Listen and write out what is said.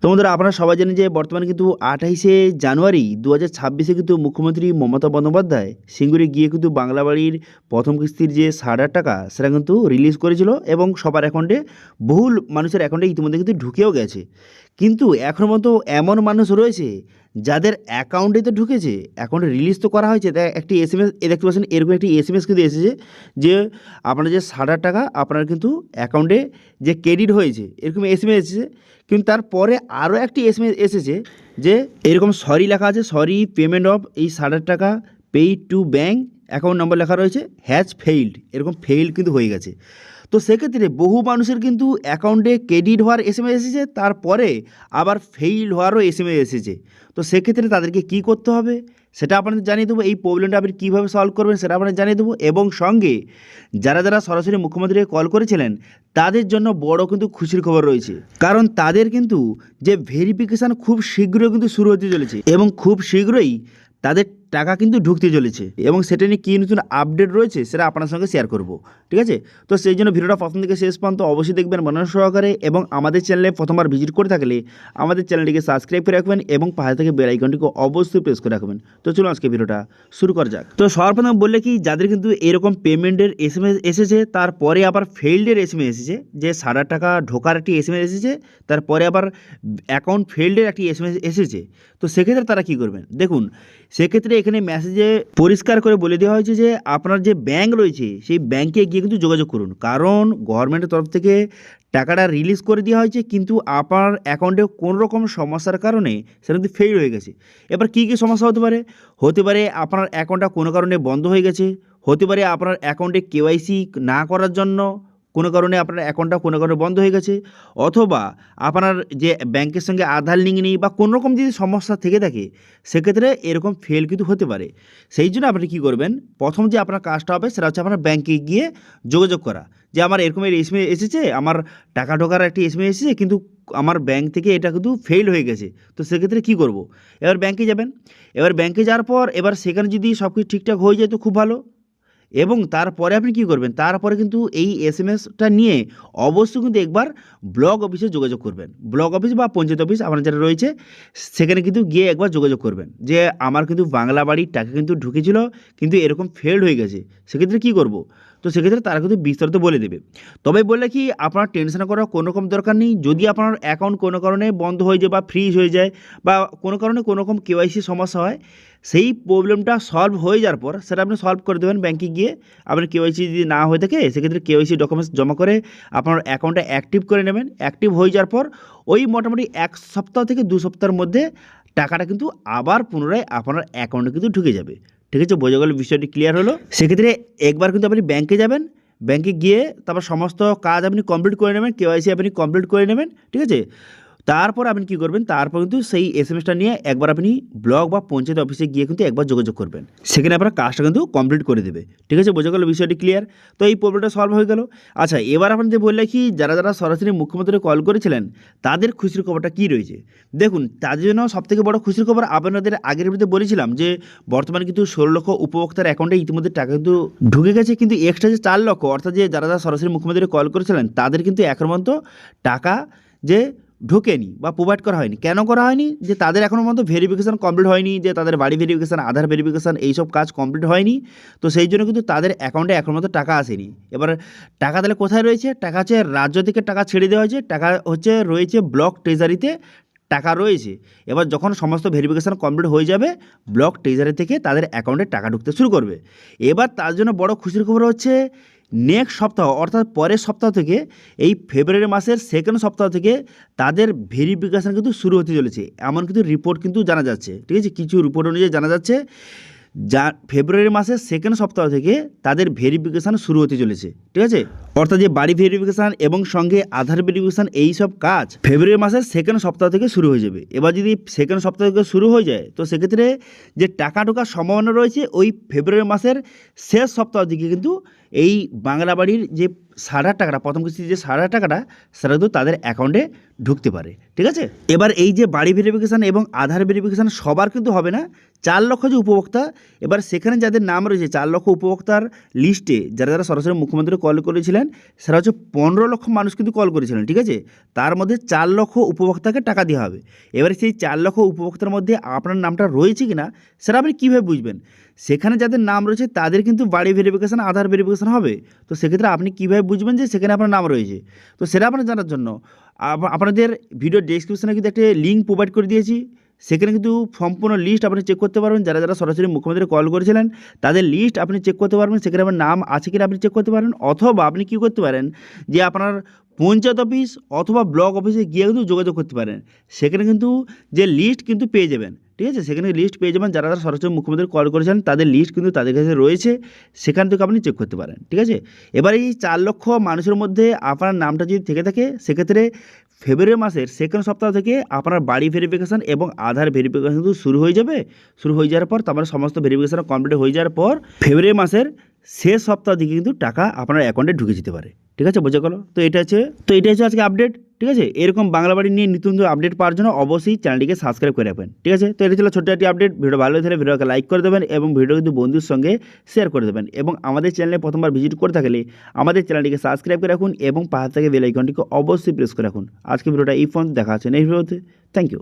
তো বন্ধুরা, আপনারা সবাই জানেন যে বর্তমানে কিন্তু 28শে জানুয়ারি 2026-এ কিন্তু মুখ্যমন্ত্রী মমতা বন্দ্যোপাধ্যায় সিঙ্গুরে গিয়ে কিন্তু বাংলা বাড়ির প্রথম কিস্তির যে 60,000 টাকা সেটা কিন্তু রিলিজ করেছিল এবং সবার অ্যাকাউন্টে বহু মানুষের অ্যাকাউন্টে ইতিমধ্যে কিন্তু ঢুকেও গেছে। কিন্তু এখনও পর্যন্ত এমন মানুষ রয়েছে যাদের অ্যাকাউন্টে তো ঢুকেছে, অ্যাকাউন্টে রিলিজ তো করা হয়েছে, তাই একটি এসএমএস দেখতে পাচ্ছেন, এরকম একটি এসএমএস কিন্তু এসেছে যে আপনার যে 60,000 টাকা আপনার কিন্তু অ্যাকাউন্টে যে ক্রেডিট হয়েছে, এরকম এসএমএস এসেছে। কিন্তু তারপরে আরও একটি এসএমএস এসেছে যে এরকম সরি লেখা আছে, সরি পেমেন্ট অফ এই 60,000 টাকা paid two bank account number লেখা রয়েছে হ্যাজ ফেইল্ড, এরকম ফেইল্ড কিন্তু হয়ে গেছে। তো সেক্ষেত্রে বহু মানুষের কিন্তু অ্যাকাউন্টে ক্রেডিট হওয়ার এসএমএস এসেছে, তারপরে আবার ফেইল হওয়ারও এসএমএস এসেছে। তো সেক্ষেত্রে তাদেরকে কী করতে হবে সেটা আপনাদের জানিয়ে দেবো, এই প্রবলেমটা আপনি কীভাবে সলভ করবেন সেটা আপনাদের জানিয়ে দেবো, এবং সঙ্গে যারা যারা সরাসরি মুখ্যমন্ত্রীকে কল করেছিলেন তাদের জন্য বড় কিন্তু খুশির খবর রয়েছে, কারণ তাদের কিন্তু যে ভেরিফিকেশান খুব শীঘ্রই কিন্তু শুরু হতে চলেছে এবং খুব শীঘ্রই তাদের টাকা কিন্তু ঢুকতে চলেছে, এবং সেটা নিয়ে কী নতুন আপডেট রয়েছে সেটা আপনার সঙ্গে শেয়ার করব। ঠিক আছে, তো সেই জন্য ভিডিওটা প্রথম থেকে শেষ পর্যন্ত অবশ্যই দেখবেন মনোযোগ সহকারে, এবং আমাদের চ্যানেলে প্রথমবার ভিজিট করে থাকলে আমাদের চ্যানেলটিকে সাবস্ক্রাইব করে রাখবেন এবং পাশে থেকে বেল আইকনটিকে অবশ্যই প্রেস করে রাখবেন। তো চলুন আজকে ভিডিওটা শুরু করা যাক। তো সর্বপ্রথম বললে কি, যাদের কিন্তু এরকম পেমেন্টের এসএমএস এসেছে তারপরে আবার ফেইল্ডের এসএমএস এসেছে, যে 60,000 টাকা ঢোকার একটি এসএমএস এসেছে, তারপরে আবার অ্যাকাউন্ট ফেইল্ডের একটি এসএমএস এসেছে। তো সেক্ষেত্রে তারা কী করবেন দেখুন, সেক্ষেত্রে এখানে মেসেজে পরিষ্কার করে বলে দেওয়া হয়েছে যে আপনার যে ব্যাংক রয়েছে সেই ব্যাংকে গিয়ে কিন্তু যোগাযোগ করুন, কারণ গভর্নমেন্টের তরফ থেকে টাকাটা রিলিজ করে দেওয়া হয়েছে, কিন্তু আপনার অ্যাকাউন্টে কোনো রকম সমস্যার কারণে সেটা কিন্তু ফেল হয়ে গেছে। এবার কী কী সমস্যা হতে পারে? হতে পারে আপনার অ্যাকাউন্টটা কোনো কারণে বন্ধ হয়ে গেছে, হতে পারে আপনার অ্যাকাউন্টে কেওয়াইসি না করার জন্য কোনো কারণে আপনার অ্যাকাউন্টটা কোনো কারণে বন্ধ হয়ে গেছে, অথবা আপনার যে ব্যাংকের সঙ্গে আধার লিঙ্ক নেই বা কোনো রকম যদি সমস্যা থেকে থাকে সেক্ষেত্রে এরকম ফেল কিন্তু হতে পারে। সেই জন্য আপনি কী করবেন, প্রথম যে আপনার কাজটা হবে সেটা হচ্ছে আপনার ব্যাংকে গিয়ে যোগাযোগ করা, যে আমার এরকমের এসএমএস এসেছে, আমার টাকা ঢোকার একটি এসএমএস এসেছে, কিন্তু আমার ব্যাংক থেকে এটা কিন্তু ফেল হয়ে গেছে। তো সেক্ষেত্রে কী করব, এবার ব্যাংকে যাবেন। এবার ব্যাংকে যাওয়ার পর এবার সেখানে যদি সব কিছু ঠিকঠাক হয়ে যায় তো খুব ভালো, এবং তারপরে আপনি কী করবেন, তারপরে কিন্তু এই এসএমএসটা নিয়ে অবশ্যই কিন্তু একবার ব্লক অফিসে যোগাযোগ করবেন। ব্লক অফিস বা পঞ্চায়েত অফিস আপনার যেটা রয়েছে সেখানে কিন্তু গিয়ে একবার যোগাযোগ করবেন যে আমার কিন্তু বাংলা বাড়ির টাকা কিন্তু ঢুকেছিল কিন্তু এরকম ফেল্ড হয়ে গেছে, সেক্ষেত্রে কী করব। তো সেক্ষেত্রে তারা কিন্তু বিস্তারিত বলে দেবে। তবে বললে কি, আপনার টেনশন করার কোনো রকম দরকার নেই। যদি আপনার অ্যাকাউন্ট কোনো কারণে বন্ধ হয়ে যায় বা ফ্রিজ হয়ে যায় বা কোনো কারণে কোনো রকম কেওয়াইসি সমস্যা হয়, সেই প্রবলেমটা সলভ হয়ে যাওয়ার পর সেটা আপনি সলভ করে দেবেন ব্যাংকে গিয়ে। আপনার কেওয়াইসি যদি না হয়ে থাকে সেক্ষেত্রে কেওয়াইসি ডকুমেন্টস জমা করে আপনার অ্যাকাউন্টটা অ্যাক্টিভ করে নেবেন। অ্যাক্টিভ হয়ে যাওয়ার পর ওই মোটামুটি 1 সপ্তাহ থেকে 2 সপ্তাহের মধ্যে টাকাটা কিন্তু আবার পুনরায় আপনার অ্যাকাউন্টে কিন্তু ঢুকে যাবে। ঠিক আছে, বোঝা গেল, বিষয়টি ক্লিয়ার হলো। সেক্ষেত্রে একবার কিন্তু আপনি ব্যাংকে যাবেন, ব্যাংকে গিয়ে তারপর সমস্ত কাজ আপনি কমপ্লিট করে নেবেন, কেওয়াইসি আপনি কমপ্লিট করে নেবেন। ঠিক আছে, তারপর আপনি কী করবেন, তারপর কিন্তু সেই এসএমএসটা নিয়ে একবার আপনি ব্লক বা পঞ্চায়েত অফিসে গিয়ে কিন্তু একবার যোগাযোগ করবেন, সেখানে আপনার কাজটা কিন্তু কমপ্লিট করে দেবে। ঠিক আছে, বোঝা গেল, বিষয়টি ক্লিয়ার। তো এই প্রবলেমটা সলভ হয়ে গেল। আচ্ছা, এবার আপনাদের বললে কি, যারা যারা সরাসরি মুখ্যমন্ত্রী কল করেছিলেন তাদের খুশির খবরটা কী রয়েছে দেখুন। তাদের জন্য সবথেকে বড় খুশির খবর, আপনাদের আগের ভিডিওতে বলেছিলাম যে বর্তমানে কিন্তু 16 লক্ষ উপভোক্তার অ্যাকাউন্টে ইতিমধ্যে টাকা কিন্তু ঢুকে গেছে, কিন্তু এক্সট্রা যে 4 লক্ষ, অর্থাৎ যে যারা যারা সরাসরি মুখ্যমন্ত্রী কল করেছিলেন তাদের কিন্তু এখন পর্যন্ত টাকা যে ঢোকেনি বা প্রোভাইড করা হয়নি। কেন করা হয়নি? যে তাদের এখনও পর্যন্ত ভেরিফিকেশান কমপ্লিট হয়নি, যে তাদের বাড়ি ভেরিফিকেশান, আধার ভেরিফিকেশান এইসব কাজ কমপ্লিট হয়নি। তো সেই জন্য কিন্তু তাদের অ্যাকাউন্টে এখন পর্যন্ত টাকা আসেনি। এবার টাকা তাহলে কোথায় রয়েছে? টাকা হচ্ছে রাজ্য থেকে টাকা ছেড়ে দেওয়া হয়েছে, টাকা হচ্ছে রয়েছে ব্লক ট্রেজারিতে টাকা রয়েছে। এবার যখন সমস্ত ভেরিফিকেশান কমপ্লিট হয়ে যাবে ব্লক ট্রেজারি থেকে তাদের অ্যাকাউন্টে টাকা ঢুকতে শুরু করবে। এবার তার জন্য বড় খুশির খবর হচ্ছে, নেক্সট সপ্তাহ অর্থাৎ পরের সপ্তাহ থেকে, এই ফেব্রুয়ারি মাসের সেকেন্ড সপ্তাহ থেকে তাদের ভেরিফিকেশান কিন্তু শুরু হতে চলেছে, এমন কিন্তু রিপোর্ট কিন্তু জানা যাচ্ছে। ঠিক আছে, কিছু রিপোর্ট অনুযায়ী জানা যাচ্ছে যা ফেব্রুয়ারি মাসের সেকেন্ড সপ্তাহ থেকে তাদের ভেরিফিকেশান শুরু হতে চলেছে। ঠিক আছে, অর্থাৎ যে বাড়ি ভেরিফিকেশান এবং সঙ্গে আধার ভেরিফিকেশান এই সব কাজ ফেব্রুয়ারি মাসের সেকেন্ড সপ্তাহ থেকে শুরু হয়ে যাবে। এবার যদি সেকেন্ড সপ্তাহ থেকে শুরু হয়ে যায় তো সেক্ষেত্রে যে টাকা ঢোকার সম্ভাবনা রয়েছে ওই ফেব্রুয়ারি মাসের শেষ সপ্তাহ দিকে কিন্তু এই বাংলা বাড়ির যে 60,000 টাকাটা, প্রথম কিস্তির যে 60,000 টাকাটা, সেটা কিন্তু তাদের অ্যাকাউন্টে ঢুকতে পারে। ঠিক আছে, এবার এই যে বাড়ি ভেরিফিকেশান এবং আধার ভেরিফিকেশান সবার কিন্তু হবে না। 4 লক্ষ যে উপভোক্তা, এবার সেখানে যাদের নাম রয়েছে 4 লক্ষ উপভোক্তার লিস্টে, যারা যারা সরাসরি মুখ্যমন্ত্রী কল করেছিলেন, সেটা হচ্ছে 15 লক্ষ মানুষ কিন্তু কল করেছিলেন। ঠিক আছে, তার মধ্যে 4 লক্ষ উপভোক্তাকে টাকা দেওয়া হবে। এবারে সেই 4 লক্ষ উপভোক্তার মধ্যে আপনার নামটা রয়েছে কি না সেটা আপনি কীভাবে বুঝবেন? সেখানে যাদের নাম রয়েছে তাদের কিন্তু বাড়ি ভেরিফিকেশান, আধার ভেরিফিকেশান হবে। তো সেক্ষেত্রে আপনি কীভাবে বুঝবেন যে সেখানে আপনার নাম রয়েছে? তো সেটা আপনার জানার জন্য আপনাদের ভিডিও ডেসক্রিপশনে কিন্তু একটা লিঙ্ক প্রোভাইড করে দিয়েছি। সেখানে কিন্তু সম্পূর্ণ লিস্ট আপনি চেক করতে পারবেন। যারা যারা সরাসরি মুখ্যমন্ত্রী কল করেছিলেন তাদের লিস্ট আপনি চেক করতে পারবেন। সেখানে আপনার নাম আছে কিনা আপনি চেক করতে পারেন, অথবা আপনি কী করতে পারেন যে আপনার পঞ্চায়েত অফিস অথবা ব্লক অফিসে গিয়ে কিন্তু যোগাযোগ করতে পারেন। সেখানে কিন্তু যে লিস্ট কিন্তু পেয়ে যাবেন। ঠিক আছে, সেখানে লিস্ট পেয়ে যাবেন। যারা যারা সরাসরি মুখ্যমন্ত্রী কল করেছেন তাদের লিস্ট কিন্তু তাদের কাছে রয়েছে, সেখান থেকে আপনি চেক করতে পারেন। ঠিক আছে, এবার এই 4 লক্ষ মানুষের মধ্যে আপনার নামটা যদি থেকে থাকে, সেক্ষেত্রে ফেব্রুয়ারি মাসের সেকেন্ড সপ্তাহ থেকে আপনার বাড়ি ভেরিফিকেশান এবং আধার ভেরিফিকেশান কিন্তু শুরু হয়ে যাবে। শুরু হয়ে যাওয়ার পর তারপরে সমস্ত ভেরিফিকেশান কমপ্লিট হয়ে যাওয়ার পর ফেব্রুয়ারি মাসের শেষ সপ্তাহ দিকে কিন্তু টাকা আপনার অ্যাকাউন্টে ঢুকে যেতে পারে। ঠিক আছে, বোঝা গেল? তো এটা হচ্ছে আজকে আপডেট। ঠিক আছে, এরকম বাংলা বাড়ি নিয়ে নিত্য নতুন আপডেট পাওয়ার জন্য অবশ্যই চ্যানেলটিকে সাবস্ক্রাইব করে রাখবেন। ঠিক আছে, তো এটা ছিল ছোট্ট একটি আপডেট। ভিডিও ভালো হলে ভিডিওকে লাইক করে দেবেন এবং ভিডিও কিন্তু বন্ধুর সঙ্গে শেয়ার করে দেবেন, এবং আমাদের চ্যানেলে প্রথমবার ভিজিট করে থাকলে আমাদের চ্যানেলটিকে সাবস্ক্রাইব করে রাখুন এবং পাশে থেকে বেল আইকনটিকে অবশ্যই প্রেস করে রাখুন। আজকে ভিডিওটা এই পর্যন্ত, দেখা আছে নেক্সট ভিডিওতে। Thank you.